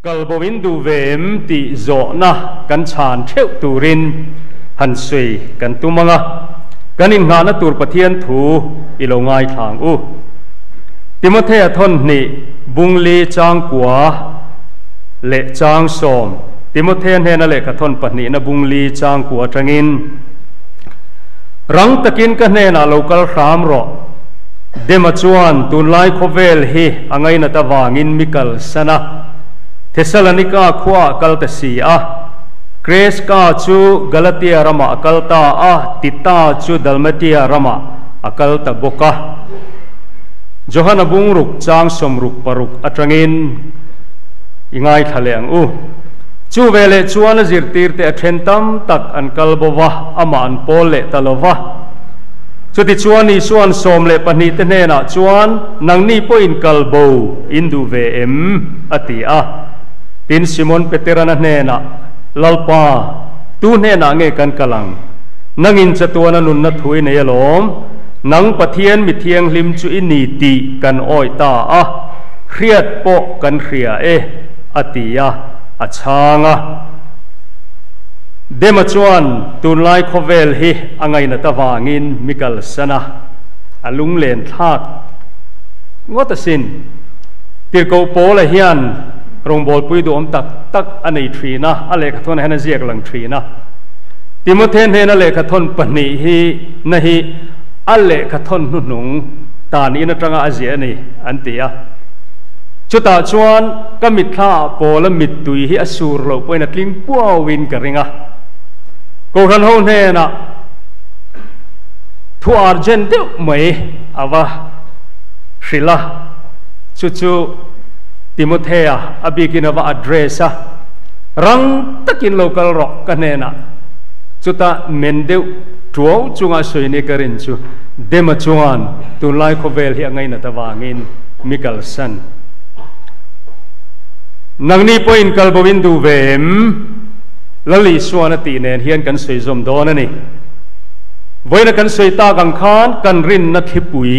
กัลบวินดูเวมติโจนะกันชานเทวตูรินหันสวยกันตุมังะกันอินงานตูรปะเทียนถูอิโลงายทางติโมเทอทนนี่บุงลีจางกัวเละจางสมติโมเทเฮนเละกะทนปะนี่นะบุงลีจางกัวจังินรังตะกินกันเนนะโลกัลรามรอเดมาจวนตุนไลโคเวลฮีอังไงนะตะวางินมิกัลสนะเทสลานิกาขวากัลตสีอะเกรสกาจูกัลติอารามากัลตาอะติตาจูดัลเมติอารามากัลตาบกะจฮันบุงรุกจางสมรุกปรุกอัตรังินอิงไงทะเลงจูเวเลจวนจิรตีร์เตอเทนตัมตักอันกัลบวะอามาอันโปเลตลวะจุดที่ชวนนี่ชวนสมเลปนิตเนนะชวนนังนี่พออินกัลโบอินดูเวเอ็มอติอาตินซิมอนเปเตระนะเนนะลลปาตูเนนะเงกันกลังนังอินจตัวนันุนนัทหุยเนยลมนังปะเทียนมิเทียงลิมจุอินีติกันอ้อยตาเครียดโปกันเครียอติอาอัชางะเดมาจวนตุนไลโคเวลฮีอังไงนะตะวางินมิกัลสนะอลุงเลนทากงดสินติโกโปละเฮียนรงบอลปุยดูอมตักอันนี้ทรีนะอะไรขทนให้นาเจียกลังทรีนะติโมเทนเฮนอะไรขทนปนิฮีนะฮีอะไรขทนนุนงตานีนัตรังอาเจียนี่อันตีอะจุดตาชวนก็มิดท่าโปและมิดตุยฮีอสูรโลปวยนักลิงปัววินกริงะกูขันโฮเนนะทัวร์เจนเดียวไม่อาวะศิลาจู่ติโมเทอะอบิกินาวะอัดเรสะรังตะกินโลกาลรอกกันเนนะจุดตาเมนเดียวทัวจุงอาศัยนี่กรินจูเดมาจวนตุนไลโคเวลฮีไงนะตะวางินมิกัลสันนังนี้พออินกัลบวินดูเวมละลิสวนตีเนเฮียนกันสวยจมโดนนี่วันนั้นกันสวยตากังขานกันรินนัทฮิปุย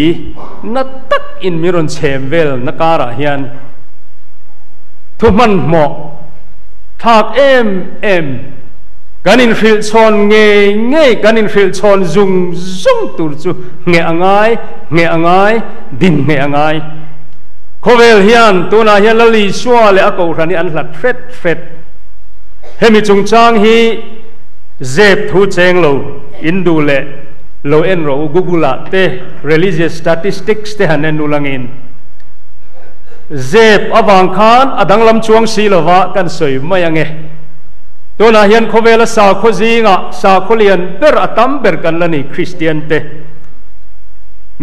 นัทตักอินมิรอนเชมเวลนักการะเฮียนทุกมันเหมาะทากเอ็มกันอินฟิลชอนเงยกันอินฟิลชอนซุงตุรจูเงอังไงดินเงอังไงโคเวลเฮียนตัวนาเฮียนละลิสวนเลยอากาศนี่อันหลักเฟดเฮมิจงจางฮีเจ็บทูเจงโลอินดูเลโลเอ็นโรกูกูลาเต religious statistics เตหันเอ็นดูลังอินเจ็บอวังคานอดังลำจวงสีลวะกันสวยไม่ยังไงตัวนาเฮียนโคเวลสาโคจีงะสาโคเลียนเปรอตัมเบรกันละนี่คริสเตียนเต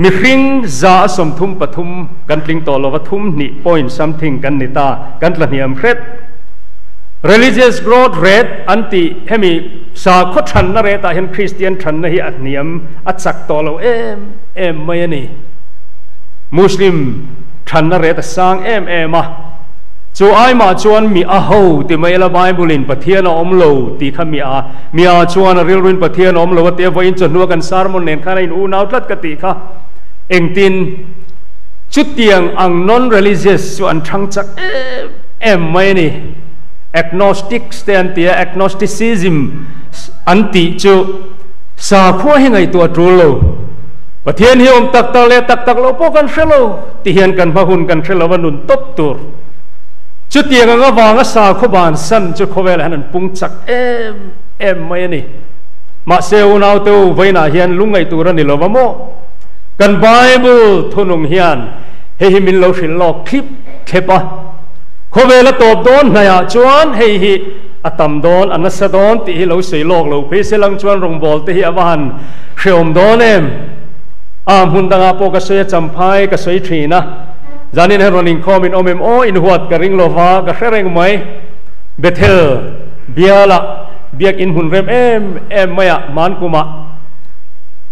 มีริงซาสมทุมปทุมกันติงโตลวะทุมนี่ point something กันนิตากันละนี่อัมเรตreligious growth rate อันที่ให้มีสาขชันนเรตาเห็นคริสเตียนชันนะฮีอันนี้อัดสักตัวเราไม่นี่มุสลิมชันนเรตาสร้างมาจูไอมาจวนมีอาหูที่ไม่ละไบบุลินปะเทียนอมโลที่ขมีอาจวนเรียลวินปะเทียนอมโลว่าเตียวินจนนัวกันสารมนเนนข้าในอูนาวทัดกติค่ะเองตินจุดเตียงอัง non religious ส่วนทั้งจักไม่นี่ agnostic stand เตีย agnosticism อันติจูสาขั้วให้ไงตัวจูโลปะเทียนเฮียมตักโลพวกกันเชลโลที่เฮียนกันพะหุนกันเชลโลวันนุนตบตัวจุดเตียงก็วางสาขบานสั้นจุดโคเวลนั้นปุงจักไม่นี่มาเซลนาวตัวไว้น่าเฮียนลุงไงตัวนั้นนี่เราว่าโมกันไบเบิลทุนงเฮียนเฮฮิมินเราสิลอกคลิปเคปะโคเวลตบโดนนายจวนเฮฮิอัตมโดนอันนัสโดนที่เราใส่ลอกเราเพเสลังจวนรงบอลที่อวันเชื่อมโดนหุ่นต่างอาโปกสวยจำพายกสวยทีนะจานินเฮโรนิงคอมินอมโออินหัวกระริงโลวากระเร่งไหมเบเทลเบียละเบียกอินหุ่นเร็มไม่มันกุมา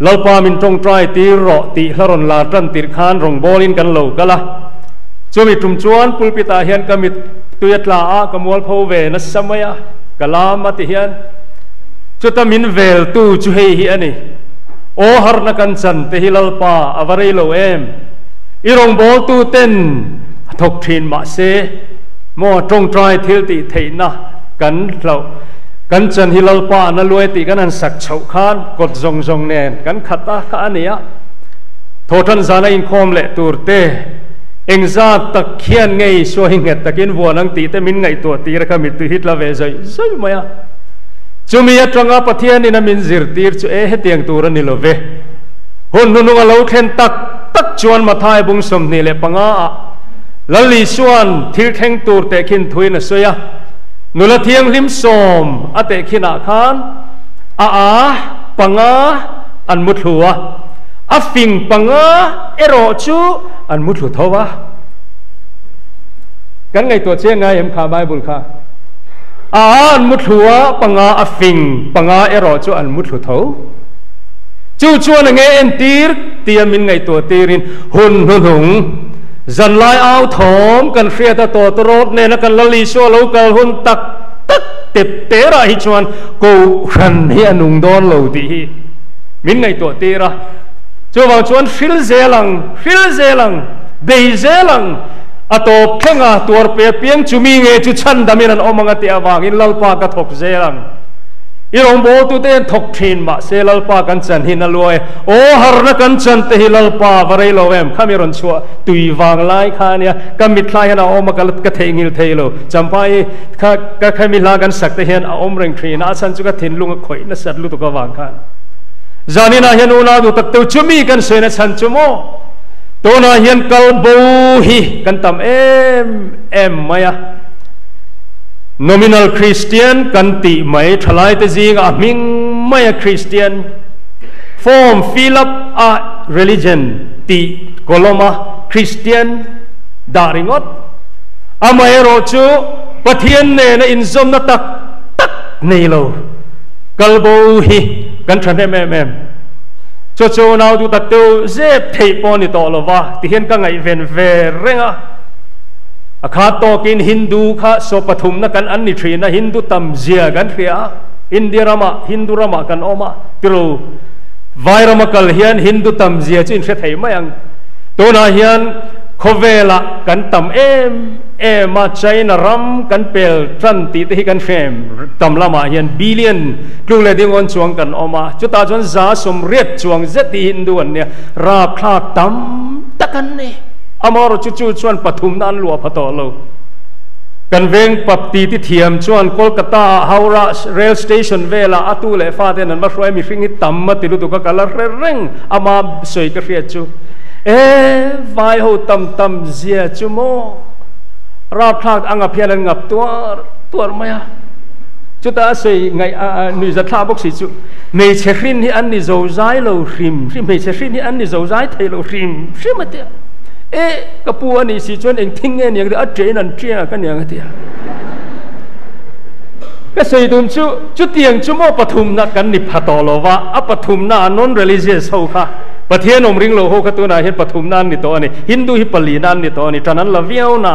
ลลปามินตรงใจตีรอตีฮารอนลาตันติร์คานรงบอลินกันโลกะละจมิตุมจวนปุลปิตาเฮียนกมิตุยตลากมวลพเวนัสสมัยกลามาติเฮียนจุตมินเวลตูจุเฮียนี่โอฮาร์นักันจันเตฮิลลปาอวาริโลอีรงบอลตูเต็นทกทินมาเซ มอตรงใจทิลติเทนะกันเรากันจันฮิลลปานั่นรวยติกันนั้นสักเฉาขานกดจงเนนกันขัดตาข้านี่อะโทษทันซาในอินคอมเละตัวเตเองซาตะเคียนไงช่วยเงตะกินวัวนังตีแต่มินไงตัวตีระคมิตุฮิตละเวใจใช่ไหมอะจุมีตรังอาปะเทียนี่นะมินซิรตีร์จุเอเหตียงตัวนี่ละเวหุ่นนุ่งเราเข็นตักจวนมาทายบุงสมนี่เลยปังอาลลิชวนทิลแทงตัวเตขินทุยนะสวยนุลเทียงลิมสมอเตขินาคานปังอาอันมุดหัวฟิงปังอาเอโรจูอันมุดหัวทว่ากันไงตัวเชี่ยไงเอ็มขาใบบุญค่ะอันมุดหัวปังอาฟิงปังอาเอโรจูอันมุดหัวทจู่ชวนไงเอ็นตีร์เตียมินไงตัวตีรินหุ่นหงจันไลเอาถมกันเฟียตตัวตรดเนี่ยนะกันลลิชัวลูกหุ่นตักเต็บเตะระหิชวนกูขันเฮียนุ่งโดนเหลาดีมินไงตัวตีระจู่บางชวนฟิลเซลังเดย์เซลังตัวเพ่งตัวเปียเปียงจุมีเงจุชันดามินันอมังติอาวางินลลปากระทกเซลังอีรงโบตุเตนทกทินมาเซลลปากันจันหินลวยโอหาร์กันจันเตหิลลปาวารายโลเวมข้ามีรอนชัวตุยวางไล่ข้าเนี่ยก็มิทลายนะอมกัลกะเทงิลเทโลจำไปข้ามีลากันสักเตหินอมเริงทรีน่าสันจุกะทินลุงข่อยน่าสัตลุตุกวางข้าจานินาเฮียนูนาดูตักเตวจุมีกันสวยน่าสันจุโมตัวนาเฮียนกัลบูฮีกันตำเอ็มมายะnominal Christian กันติไม่ทลายแต่จริงมิงไม่คริสเตียน form fill up a religion ติกลมาคริสเตียนดาริงอดไม่รู้จูปะเทียนเนนอินซอมนัตักเนโลกัลบูฮีกันทันเอ็มโจนาวดูตัดตัวเจ็บเทปอนี่ต่อละวะที่เห็นกันไงเวนเวเรงะข้าโตกินฮินดูข้าโสปฐุมนักันอันนิทรีนะฮินดูตัมเจียกันเรียอินเดียรามาฮินดูรามากันออกมาติรูไวรามากัลเฮียนฮินดูตัมเจียจินเสถียรไม่ยังตัวนาเฮียนโคเวล่ากันตัมมาใจนรำกันเปลทรันติที่กันเฟมตัมละมาเฮียนบิลเลียนกลุ่มเลดิ้งวันจวงกันออกมาจุดตาจวนซาสมเรียดจวงเจติฮินดูอันเนี่ยราบคลาตัมตะกันเนี่ยอามารจุชวนปฐุมนันลัวพะตอโลกันเวงปับตีที่เทียมชวนโคลกาตาฮาวราเรลสเตชันเวลาอตุเลฟาเตนันมาช่วยมีฟิงฮิตัมมาติลุตุกะกะลาเร่งอามาสวยกระเรียจูไวโฮตัมเสียจูโมราบพลากอังอภิยันงับตัวไม่อะจุดตาสวยไงนุยจะท่าบกสิจูไม่เชื่อรินที่อันนี้โจใจเราริมไม่เชื่อรินที่อันนี้โจใจเทเราริมริมมาเดียกับปัวนี่สิจวนเองทิ้งเงี้ยอย่างเดียวเจนันเจียกันอย่างเดียวก็ใส่ดุมจุดเตียงจุโมปฐุมนักกันนิพตอโลวะปฐุมนานนเรลิเซียสโฮค่ะประเทศนมริงโลโฮกตัวนาเห็นปฐุมนันนี่ตัวนี้ฮินดูฮิปลีนันนี่ตัวนี้ตอนนั้นละเวียวนา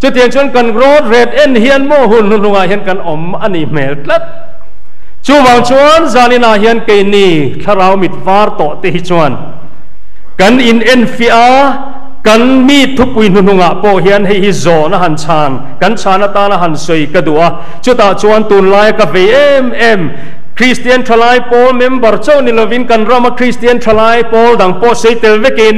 จุดเตียงชวนกันโรดเรดเอ็นเฮียนโมหุนนุงาเห็นกันอันนี้เมลลัดจูวังชวนจานินาเฮียนเกนีถ้าเรามิดวาร์โตติฮิชวนกันอินเอ็นฟิอากันมีทุกวินหุงะโปเฮียนให้ฮิโซนะหันชานกันชานตานะหันสวยกระดัวจุดตาชวนตุนไลกับเอ็มคริสเตียนทลายโปลเมมเบอร์เจ้านิลวินกันรามาคริสเตียนทลายโปลดังโปเซเตลเวกิน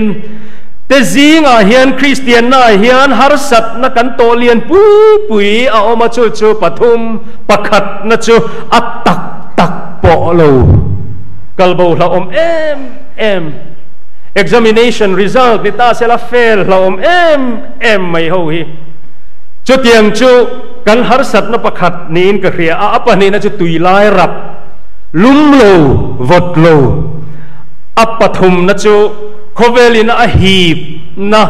แต่จิงเฮียนคริสเตียนน่ะเฮียนฮาร์สัตนักกันโตเลียนปุยเอามาจูปฐุมปะขัดนะจูอัตตักโปโลกัลโบละเอ็มexamination result นี่ตาเซลาเฟลเราไม่เอาฮีจุดยังจูกันหาสัตว์นับประคัดนีนกระเรียอัปนี่นะจุตุยลายรับลุ่มโลวดโลอัปปฐุมนะจูโคเวลินะฮีบนะ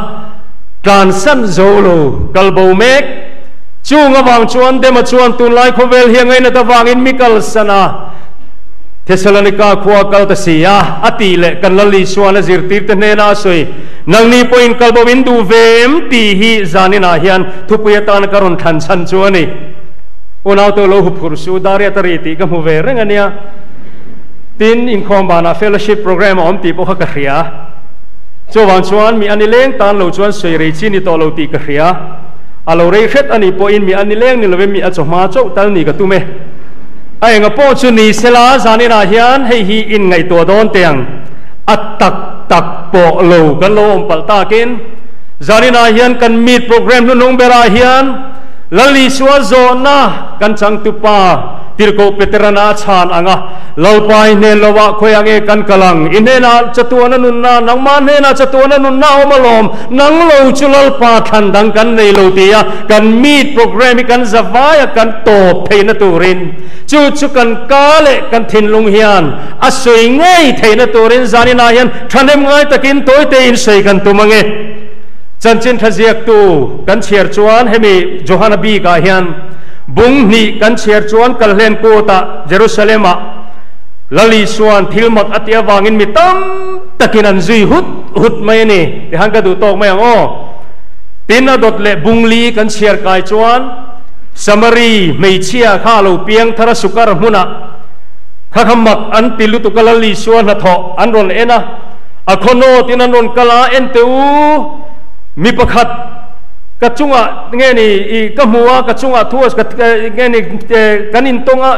การสันโซโลกัลโบเมกจูงวางชวนเดมาชวนตุนลายโคเวลเฮียงไงนะตะวางอินมิกัลสนาเทสลานิกาขวากัลตเสียอติเลกันลลิชวนจิรติร์ตเนนาสวยนังนี้พอยน์กัลบวินดูเวมตีฮีจานินาเฮียนทุพยตานกรุณทันสันชวนีอุณาตัวโลหุพุรสูดาริยตรีติกัมหูเวเรื่องนี้ตินอินคอมบานาเฟลชิพโปรแกรมอมตีพวกกระเรียจวนชวนมีอันนี้เลี้ยงตานโลชวนสวยริชินิตัวโลตีกระเรีย alo rei khet ani po in mi ani leng ni love mi acho ma chau tal ni ka tu me ai nga po chu ni sela zani na hian hei hi in ngai to don teng atak tak po lo kan lo om pal ta kin zani na hian kan meet program nu nong bera hian lali suwa zona kan chang tu pa tirko peterana chan anga lalpai ne lowa khoyange kan kalang inena chatuana nunna nangman hena chatuana nunna omalom nanglo chulal pa thandang kan nei lo tia kan meet program kan zawaya kan to theina turin chu chu kan kale kan thinlung hian asoi ngai theina turin zani na hian thanem ngai takin toy te in sei kan tumange chanchin thajiak tu kan chiar chuan hemi johana bi ka hian bung ni kan chiar chuan kalhen ko ta Jerusalema lali suan thilmak atia wangin mi tam takin an zui hut mai ni ti han ka du tok mai ang o tin adot le bungli kan chiar kai chuan samari mei chia kha lo piang thara sukar huna kha khamak an tilu tu kalali suan na tho an ron ena akhono tin an ron kala enteu mi pakhat kachunga nge ni kamua kachunga thuas nge ni kanin tonga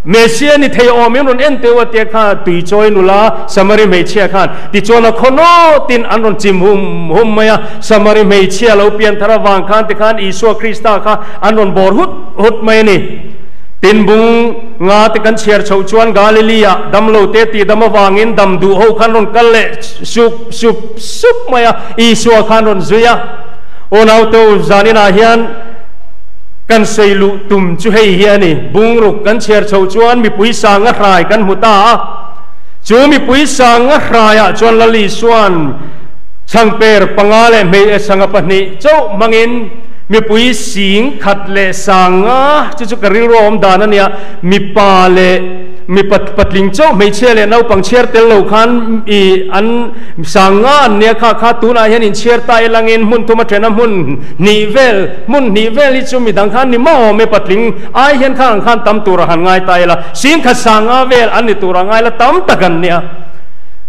mesia ni thei om yon ente wa te kha tui choi nula samari meichia khan ti chona khono tin anon chim hum maya samari meichia lo pian thara wang khan te khan isu krista kha anon bor hut mai ni tin bung nga te kan chiar chho chuan Galilee damlo te ti dam wangin dam du ho khan ron kalle sup maya isu khan ron zuya onau to zanina hian kan seilu tum chu hei hiani bungruk kan chiar chho chuan mi pui sang a hrai kan muta chu mi pui sang a hraya chuan lali suan changper pangale me sanga pani chau mangin mi pui sing khat le sanga chu karil rom danania mi pa le mi patling chau me chele nau pang chiar tel lo khan I an sanga ne kha tu na hian in chiar tai langin mun thuma thena mun nivel I chu mi dang khan ni mo me patling ai hian khan tam tur han ngai tai la sing kha sanga vel an ni tur ngai la tam takan nia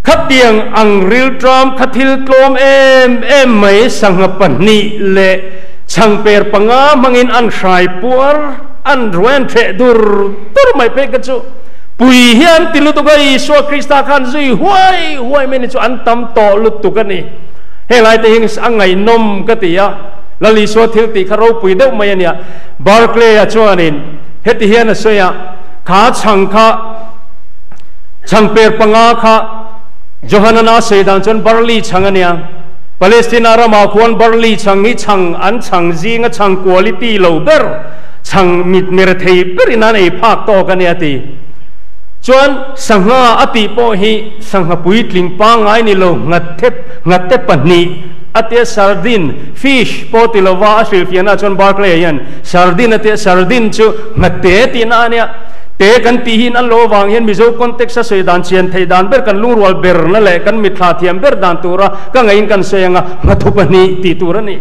khat tiang ang ril tram khathil tlom em mai sanga pani le changper panga mangin an hrai puar an ruan the dur mai pe ka chu pui hian tilu tu ga Isu Krista khan zui huai me ni chu an tam to lut tu ka ni helai te hing angai nom ka ti ya lali so thil ti kharo pui deuh mai ania Barclay a chuanin heti hian a soya kha changper panga kha Johanana Seidan chon barli changania Palestina rama khuan barli changi chang an chang jinga chang quality lo ber chang mit mer thei perina nei phak to ka ni ati chuan sangha ati po hi sangha pui tling pa ngai ni lo ngate pani ate sardin fish po tilova Silviana chuan Barclay yan sardin ate sardin chu ngate tina ania te kan ti hin an lo wang hian mizo context sa Seidan chian thei dan ber kan lungrual ber na le kan mitha thiam ber dan tura ka ngain kan soyanga ngathupani ti turani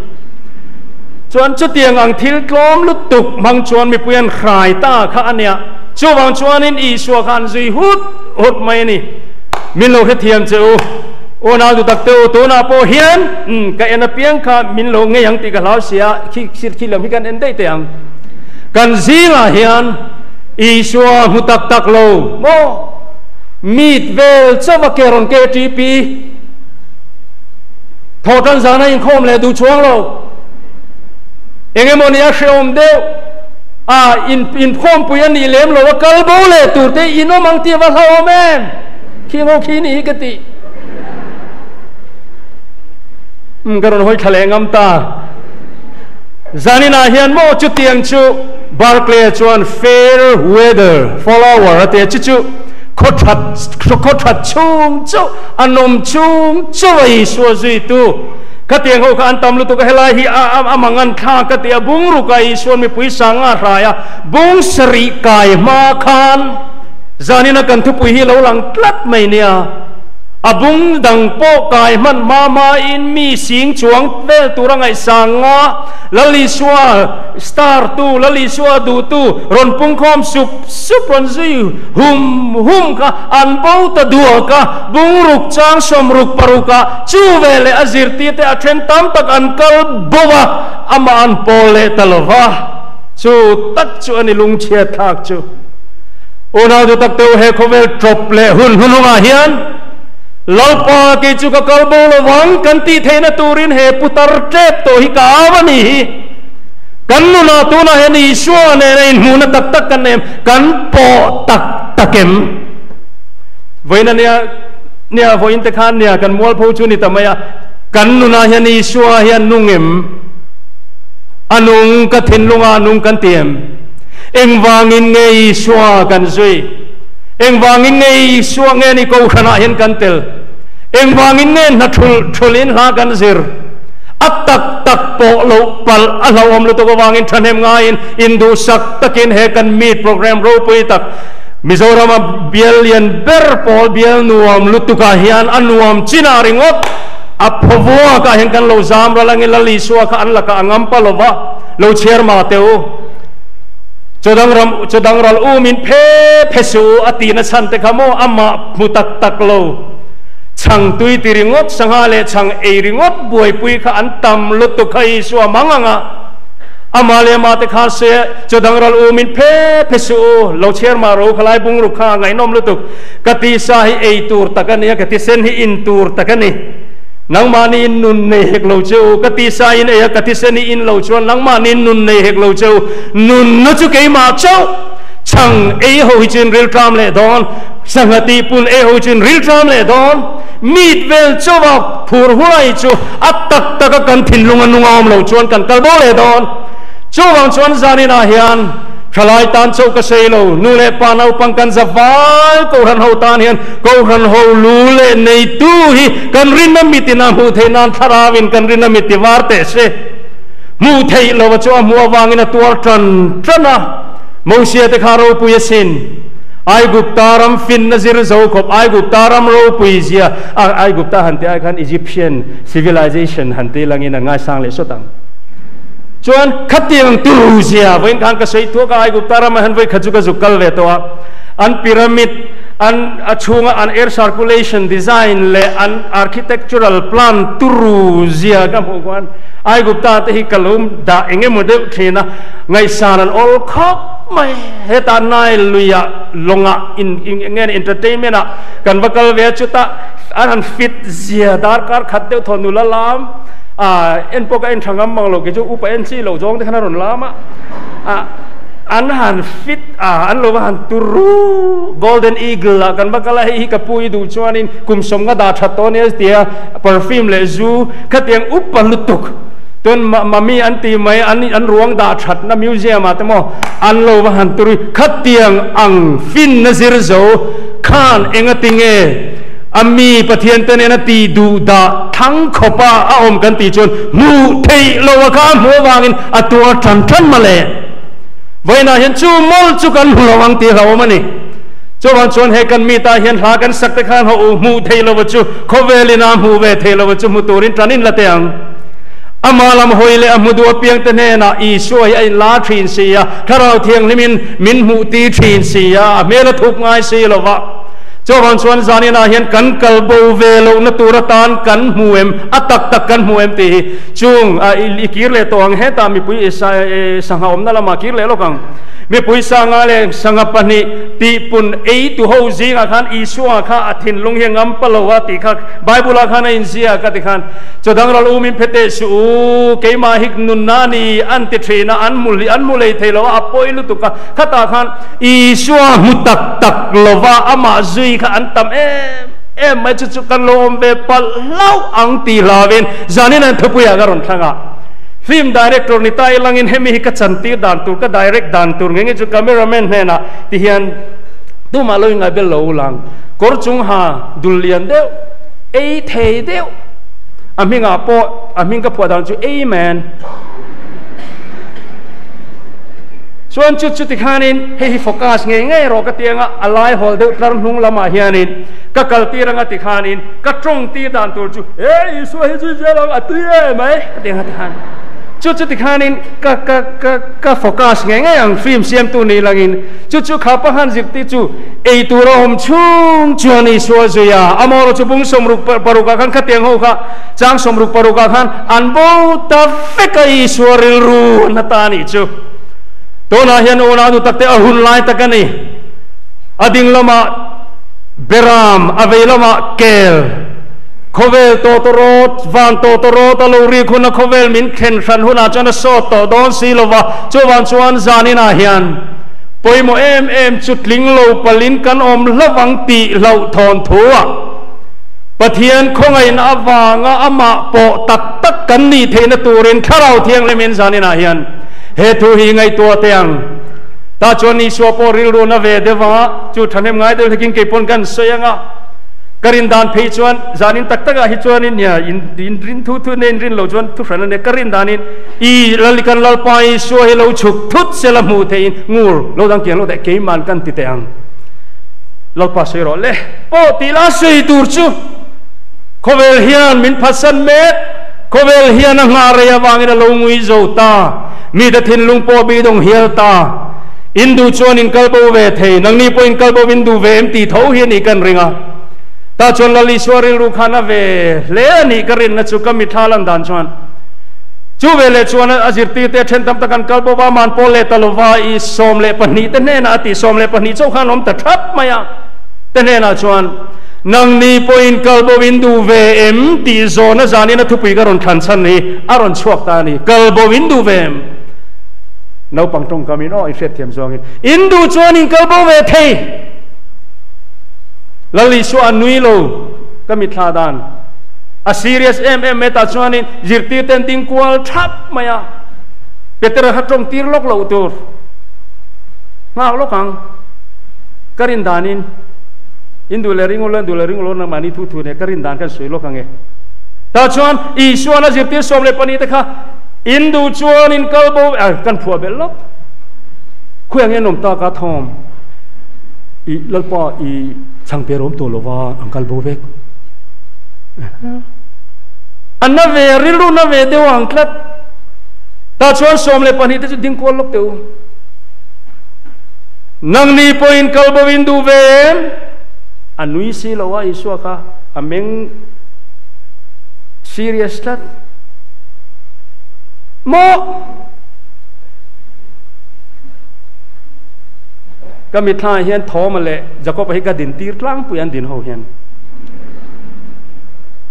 chuan chu tiang ang thil tlom lutuk mang chuan mi puyan khrai ta kha ania chu wang chuan in Isu khan zui hut mai ni min lo he thiam cheu ona du tak teu to na po hian ka ena piang kha min lo nge yang ti ka lau sia khi lam hi kan en dei te ang kan zinga hian Isu hutak tak lo mo meet vel chawa keron ke tp thotan zana in khom le du chuang lo engemonia sheom deu in khom puyan ni lem lo kalbo le turte ino mang ti wa ho men kingo khini ka ti garon hoi thalengam ta zanina hian mo chu tiang chu Barclay chuan fair weather follower ate chu khothat chung chu anom chung chu ai so zui tu ka tiang ho ka an tam lu tu ka helai hi amangan kha ka tia bung ru kai son mi pui sanga raya bung sri kai ma khan zanina kan thu pui hi lo lang tlat mai nia abung dang po kai man mama in mi sing chuang vel turangai sanga lali swa star tu lali swa du tu ron pung khom sup ron zui hum ka an bo ta dua ka bung ruk chang som ruk paruka chu vele azir ti te athen tam tak an kal bowa ama an pole talova chu tak chu ani lung chia thak chu ona du tak teu he khovel drop le hununga hian lalpa ke chu ka kalbo lawang kan ti theina turin he putar trep to hi kawani kan nu na tu na he ni shwa ne rein mu na tak tak kan nem kan po tak takem voina nia voin te khan nia kan mol pho chu ni tamaya kan nu na he ni shwa hian nungem anung ka thin lunga nung kan tiem eng wangin ngei shwa kan zui eng wangin ngei shwa nge ni ko khana hian kan tel eng wangin nge na thulin ha kan zir atak tak po lo pal alawam lo to ko wangin thanem ngain indu sak takin he kan meet program ro pui tak Mizoram bialian ber pol bial nuam lutuka hian anuam china ringot aphovua ka hen kan lo zam ra langi lali suwa ka an laka angam palova lo cher ma teu chodang ral umin phesu atina sante khamo amma mutak tak lo chang tui tiringot sangale chang eiringot buai pui kha antam lutu khai suwa manganga amale mate kha se chodang ral umin phesu lo cher ma ro khalai bung ru kha ngai nom lutuk kati sahi ei tur takani kati sen hi in tur takani nang mani in nun nei hek lo cheu kati sa in e kati seni in lo chuan nang mani nun nei hek lo cheu nun no chu ke ma chau chang e ho chin ril tram le don sangati pun e ho chin ril tram le don meet vel chowa phur hulai chu atak tak kan thin lunga nungam lo chuan kan kalbo le don chowang chuan zani na hian khalai tan chau ka seilo nu le panau pangkan zawal ko ran ho tan hian ko ran ho lu le nei tu hi kan rin na mitina mu theinan tharawin kan rin na miti warte se mu thei lo chu mu wangina tuar trana mo sia te kharo puyasin ai guptaram fin nazir zo khop ai guptaram ro puizia ai gupta hanti ai khan Egyptian civilization hanti langina ngai sang le sotang chuan khatiang turuzia voin kan ka sei thua ka ai guptara ma han voi khaju ka zukal le to an pyramid an achunga an air circulation design le an architectural plan turuzia ka bhagwan ai gupta te hi kalum da enge model thina ngai sanan all khop mai heta nai luya longa in ngen entertainment a kan vakal ve chuta an fit zia dar kar khatte thonula lam en poka en thangam manglo ke chu upa en chi lo jong te khana ron lama an han fit an lo han turu golden eagle kan bakala hi ka pui du chuanin kumsom ga da thaton es tia perfume le zu khatiang upa lutuk ton mami anti mai an ruang da that na museum atmo an lo han turu khatiang ang fin nazir zo khan engatinge ami pathian ten na ti du da thang khopa a om kan ti chon mu thei lo ka mo wangin atua than male voina hian chu mol chu kan lawang ti haw mani chowang chon he kan mi ta hian ha kan sak te khan ho mu thei lo chu khovelina mu ve thei lo chu mu turin tranin lateang amalam hoile amudu piang te ne na I soi ai la thin sia tharau thiang limin min mu ti thin sia mela thuk ngai si lo wa chowang chuan zani na hian kan kalbo velo na turatan kan muem atak tak kan muem ti chung ikir le tong he ta mi pui sangha om na lama kir le lokang mi pui sanga le sanga pani ti pun ei tu ho zinga khan isua kha athin lung he ngam palowa ti kha bible khan in zia ka ti khan chodang ral umin phete su ke ma hik nun nani an ti thina an mulei thelo apoilu tu ka khata khan isua mutak tak lova ama zui kha an tam em mai chu kan lom ve pal lau ang ti lawen zanin an thupuya garon thanga film director ni tai langin hemi ka chanti dan tur ka direct dan tur nge chu cameraman hena ti hian tu ma loi ngai bel lo lang kor chung ha dulian deu ei thei deu aminga po aminga po dan chu amen ส่วนจุดที่ขานินให้โฟกัสง่ายๆรอกระเตียงอะไรฮอลเดอร์ตรนุ่งละมาเฮียนินก็กลตีรังติขานินก็ตรงตีด่านตัวจูส่วนจุดเจริญอัตยไหมกระเตียงติขานินจุดที่ขานินก็โฟกัสง่ายๆอย่างฟิล์มเสียมตัวนี้ลังอินจุดขับปะหันจิตติจูตัวเราชุ่มจวนอีสัวจุยาอามอร์จุบุงสมรุปปรุกาขันกระเตียงหัวข้าจางสมรุปปรุกาขันอันบูตาเฟกอีสัวริลรูนัตานิจูตัวนาเฮียนโอนาดูตักเตอหุ่นไล่ตักกันนี่อดิ่งละมาเบรามอเวลมาเกลโคเวลโตโตโรดวันโตโตโรตลูรีคุณโคเวลมินเคนชันหุ่นอาจารย์โซโตโดนซีโลวาจวนชวนจานินาเฮียนปอยโมเอ็มจุดลิงโลปลินกันอมละวังตีเหล่าทอนทัวปะเทียนคงไอ้นาวางอามาโปตักกันนี่เทนตูรินข้าเราเทียงเลมินจานินาเฮียนเหตุหิงไอตัวเตียงตาจวนนี้ชัวปอริลรูนเวเดวะจุดทันเอ็มไงเดี๋ยวกินเก็บปนกันเสียงอ่ะกรินดานเพจวนจานินตักอ่ะฮิจวนินเนี่ยอินรินทุเนนรินเหล่าจวนทุกคนเนี่ยกรินดานินอีลลิกันลลปายชัวให้เหล่าฉุกทุดเสลมูเทียนงูเหล่าดังเกียงเหล่าแต่เกมันกันติเตียงเหล่าปัสเซโรเล่โอตีลาเซตูร์จูโคเวลเฮียนมินพัสันเมตโคเวลเฮียนงาเรียวางินเหล่างุยโจตามีแต่ทินลุงปอบีดงเฮียตาอินดูชวนอินกัลโบเวเทนังนี้พออินกัลโบวินดูเวมตีเท้าเฮียนี่กันริงอ่ะตาชวนลลิสวริลูขานาเวเลนี่กันรินนัดสุกมิทาลันดานชวนจูเวเลชวนอาจิรตีเตเชนตัมตะกันกัลโบวามันโปเลตลวาอีสมเลปนีเตเนนาติสมเลปนีเจ้าขานอมตะทับมายังเตเนนาชวนนังนี้พออินกัลโบวินดูเวมตีโซนจานี่นัทุปีการุนขันสันนี่อารอนชวกตานี่กัลโบวินดูเวมเราปังตรงกามิโนอิเฟตเทียมซองอินดูชวนอินกัลโบเวเทลลิสวานุยโลก็มิทาดานอาซีเรียสเอ็มเมตาชวนอินจิรตีเตนติงควอลทับมายาเปเตอร์ฮัตตรงตีร์ลกเหล่าตัวงาลกังกรินดานินอินดูเลริงโอลันดูเลริงโอลันมานี่ทุเนี่ยกรินดานกันสวยลกังตาชวนอีชวนจิรตีสมเลปนีตะค่ะอินดูชวนอินกัลโบกันผัวเบลล์คุยอย่างนี้นมตากาทอมอีลลปาอีช่างเปรมตัวลว่าอังกัลโบเวกอันนั้นเวริลูนั้นเวเดวังคลัดตาชวนสมเลปนีตะจุดดิ้งกวลลกเดียวนังนี้พออินกัลโบวินดูเวมอันนุยสิลว่าอิสวะค่ะอเมงซีเรียสลัดโมก็มีท่าเฮียนท้อมาเลยจะก็ไปให้กระดินตีกลางปุยันดินเขาเฮียน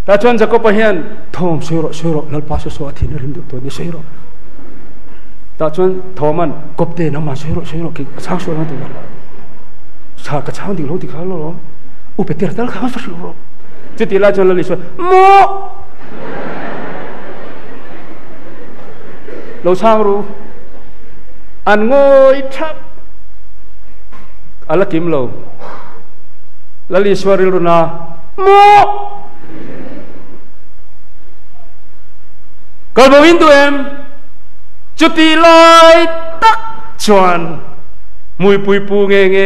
แต่ชวนจะก็ไปเฮียนทอมช่วยรอแล้วพาสสวัสดิ์นรินดูตัวนี้ช่วยรอแต่ชวนท้อมันกบเตน้ำมาช่วยรอกี่ช้างช่วยนั่นตัวนั้นชากระช้างดิ่งโลดิ่งขาโลอุปเทศตะข้าวฟัชโลจุดที่ละชวนละลิชวนโมเราช่างรู้อันโง่ทับอะไรกิมเราลลิสวาริลุนาโมกัลโบวินตัวเอ็มจุดที่ลอยตักชวนมวยปุยปูเงย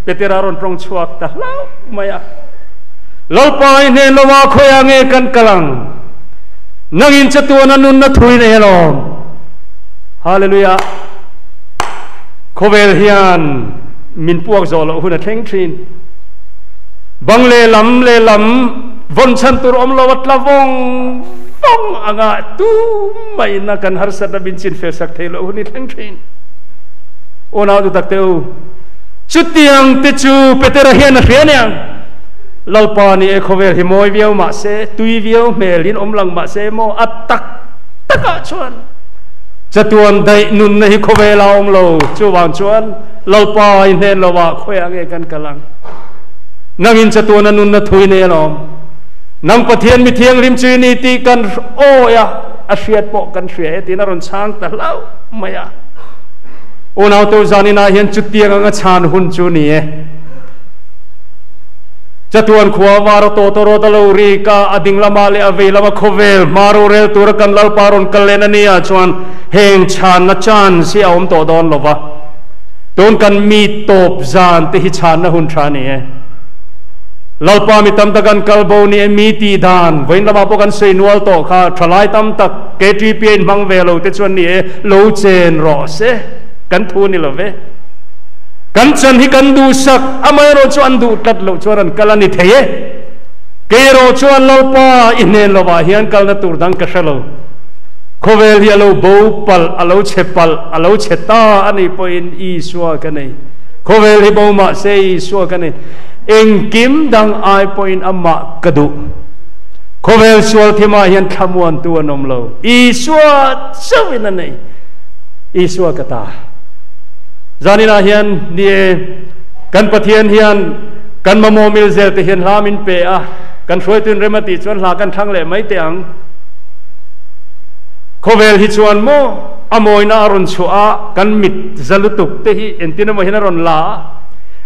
เปเตอร์ารอนตรงชวกตะเล่าไม่อะเราไปเนรว่าคอยเงยกันกลังนักอินจัตัวนั้นนุ่นนัทุยเนรอมฮาเลลูยาโคเวลเฮียนมินพวกโจโลหุ่นเทงทรินบังเลลำวันฉันตัวอมลวัตละวงฟงอ่างตูไม่นักันฮาร์สัตบินชินเฟสักเทโลหุ่นเทงทรินโอนาดูตักเตวชุดที่ยังติจูเปเตอร์เฮียนเรียนยังลลปานีเอโคเวลฮิโมยวิวมาเซตุยวิวเมลินอมลังมาเซโมอัตตักกะชวนจะตัวได้นุนในโคเวลาอมโลจูวางชวนลลปาอินเนลว่าคุยอะไรกันกำลังนังอินจะตัวนั้นนุนนัทุยเนลอมนังปะเทียนมิเทียงริมจีนีตีกันโอ้ยอาเชียดปกกันเสียตีนรนช้างแต่เล่าไม่อะโอ้นาตัวจานินาเห็นจุดเตียงงชานหุ่นจูนี่จะตัวขวาวารโตโตโรตะลูรีกาอดิงละมาเลอเวลมาโคเวลมารูเรลตัวกันลลปารอนกัลเลนเนียชวนเฮงชานนัชานเสียอมโตดอนลวะ ตนกันมีตบจานที่หิชานนะหุ่นชานี่เราปามีตั้มตะกันกัลโบนี่มีตีดานเว้นละมาพวกกันเซนวลโตข้าทลายตั้มตะเกจีเปียนมังเวลแต่ชวนนี่โลเจนรอเสกันทูนี่ละเวกันจันที่กันดูสักอเมโรชวนดูตัดโลชวนกันลันนี่เทยเกโรชวนเราปาอินเนลวาเฮียนกัลนัตูดังกษะโลโคเวลเฮียโลบูปัลอโลเชปัลอโลเชตาอันนี้พออินอีสัวกันนี่โคเวลฮิบูมาเซอีสัวกันนี่เองกิมดังไอพออินอามากระดูโคเวลสัวที่มาเฮียนขมวนตัวนมโลอีสัวเซวินันนี่อีสัวกตาจานินาเฮียนนี่กันปะเทียนเฮียนกันมาโมมิลเซลที่เฮียนลามินเปะกันช่วยตุนเรมาติชวนลากันทั้งเล่ไม่เตียงโคเวลฮิชวนโมอโมยนารุนชัวกันมิดจัลุตุกเตหิเอ็นตินาโมหินารุนลา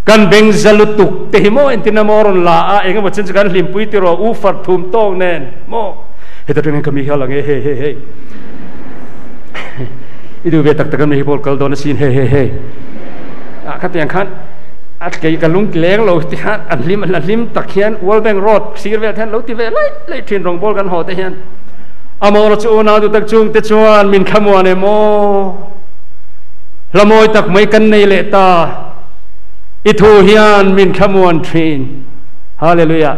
กันเบงจัลุตุกเตหิโมเอ็นตินาโมรุนลาเองก็บอกฉันจะกันลิมปุยติโรอูฟัดทุมโต้งแน่นโมเฮตัดเรื่องกันมีเขาหลังเฮ้อีดูเวตักตะกันมีฮิโปลกัลโดนซีนเฮ้ขัดอย่างขัดอัดเกี่ยกันลุงเลี้ยงเราที่ฮัดอันลิมตะเคียนวอลเบงรอดซีเวลแทนเราที่เวลไล่ทินรองบอลกันหอเทียนอามอรจูนาดูตักจุงเตจวนมินขมวนเอโมละโมยตักไม่กันในเลตาอิทูฮิยานมินขมวนทรีนฮาเลลูยา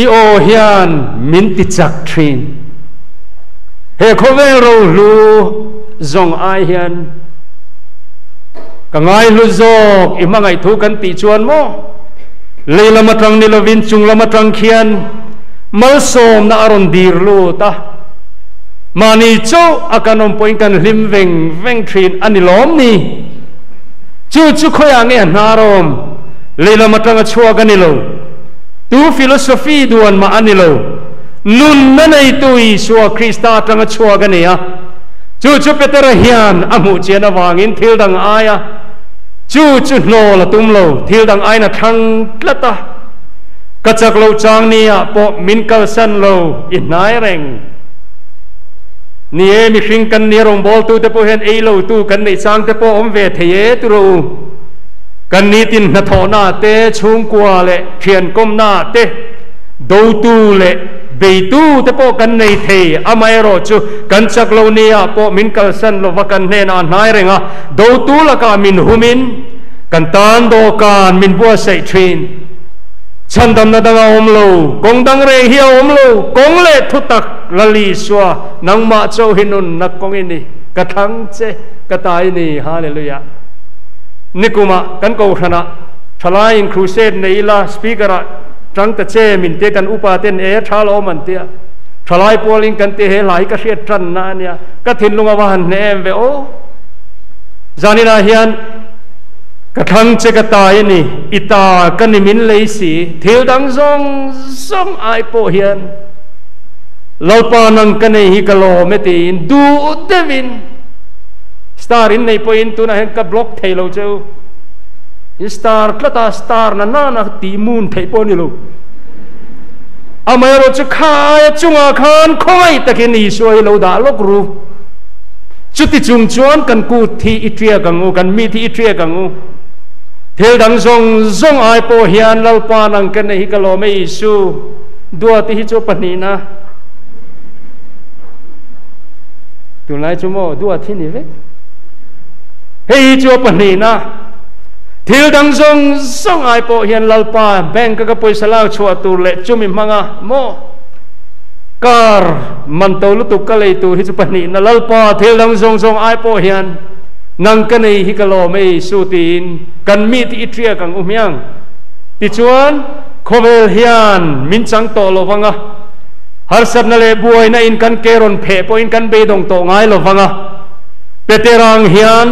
อีโอฮิยานมินติจักทรีนเฮโคเวโรลูจงไอฮิยานกังไงลุจอกอิมังไอทูกันติจวนโมเลยละมาตรังนิลวินจุงละมาตรังเขียนมัลโซมนาอารอนดีร์ลูตามานีโจอาการอมปอยกันลิมเวงทรีนอันนี้ล้อมนี่จู่ขอยางเงี้ยนารอมเลยละมาตรังชัวกันนี่โลตูฟิโลโซฟีดวนมาอันนี้โลนุนนั่นไอตุยชัวคริสต์ตรังชัวกันนี่อะจู่เปเตอร์เฮียนอามุเจนวางินทิลดังอายะจู่โนละตุมโลทิลดังอายนะทังกละตากัจจกโลจางนี่อะปอมินกัลสันโลอินนายเร่งนี่มีสิ่งกันนี่รงบอลตูเตปเห็นเอโลตูกันนี่จางเตปอมเวทเยตุรูกันนี่ตินนัทนาเตชุงกัวเลเทียนก้มหน้าเตดูตูเลเบตูเตปกันนี่เทอามายโรจูกันจักโลนี่อะปอมินกัลสันโลวกันเนนานายเร่งอะดูตูละกามินหุมินกันตานโดการมินบัวไซทรีนฉันทำนาดังอมโลกงดังเรเฮียอมโลกงเล่ทุตักลลีสัวนังมาโจหินุนนักกงอินี่กระทังเจกระตายนี่ฮาเลลูยานิกุมากันกูขณะทลายอินครูเซดในอิลาสปีกระจังตะเจมินเตกันอุปาเตนทาลอมันเตียทลายปอลิงกันเตเฮหลายกระเสียจันนาเนี่ยกระถินลุงอวานเนมเวโอจานินาเฮียนกระทั่งเจกตายนี่อิตากันนิมินเลยสีเที่ยวดังซองไอโปเฮียนเราปานังกันในฮิกโลเมตินดูอุดเดวินสตาร์อินในปอินตุนะเห็นกับบล็อกเทโลเจ้าสตาร์คลาตาสตาร์นั่นน่ะตีมูนเทปนี่ลูกอเมริกาขายจุงอาคารคอยตะกินอิสราเอลดาลกรูจุดที่จุงจวนกันกูที่อิตรียกังอูกันมีที่อิตรียกังอูเทลดังซงไอโปเฮียนลลปานังกันในฮิกโลเมอิสูดัวที่ฮิจูปนีนะตุนไลจูโมดัวที่นี่เวเฮฮิจูปนีนะเทลดังซงไอโปเฮียนลลปาแบงก์ก็ไปสลาวชัวตูเลจุมิมังะโมการมันโตลุตุกกะเลยตูฮิจูปนีนะลลปาเทลดังซงไอโปเฮียนนังกันในฮิกโลไม่สูตินกันมีที่อิตรียกังอุมยังติจวนโคเวลเฮียนมินจังโตโลฟังะฮาร์สับนาเลบวยนะอินกันเกรอนเพปอินกันเบดงโตง่ายโลฟังะเปเตรังเฮียน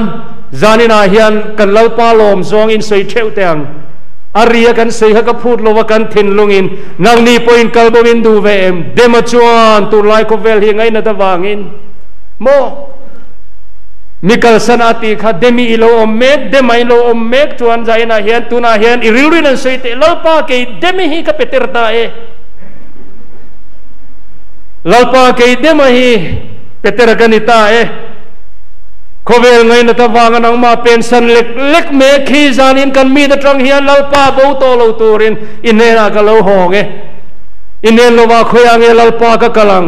จานินาเฮียนกันเล่าปาลมซองอินใส่เทวเตียงอารียกันใส่ฮักพูดโลวกันทินลุงอินนังนี้ปอินกัลบวินดูเวมเดมาจวนตุไลโคเวลเฮียงไงนัตวางอินโมมิกัลสันอาติข้าเดมิโลอมเมกเดมิโลอมเมกจวนใจน่าเฮียนตุน่าเฮียนอิริรินันสุยเตลปาเกยเดมิฮีกับเปเตอร์ตาเอลปาเกยเดมิฮีเปเตอร์กันนิตาเอโค เวลไงนัตวางันมาเป็นสันเล็กเล็กเมคีจานินกันมีแต่ตรังเฮียนเราป้าโบโตเราตูรินอินเนน่าก็เราหองอินเนลว่าคุยางเราป้าก็กำลัง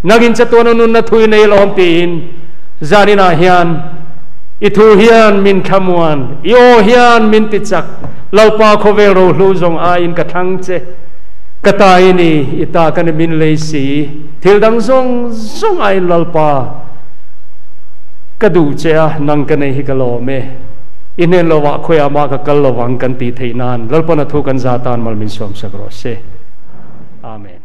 นักินจะตัวนุนนัทุยในลมตีนจานินาเฮียนอิทูเฮียนมินขมวนโยเฮียนมินติจักเราป้าเวลเราลูจงอาอินกระทังเจกระตายนี่อิตากันมินเลยสีทิลดังซงไอเราป้ากระดูเจ้านังกันในฮิกโลเมอินเนลวะคุยอามาก็กลวังกันตีเทนานแล้วปนทุกันซาตานมัลมินสวมสกรอเซอาเมน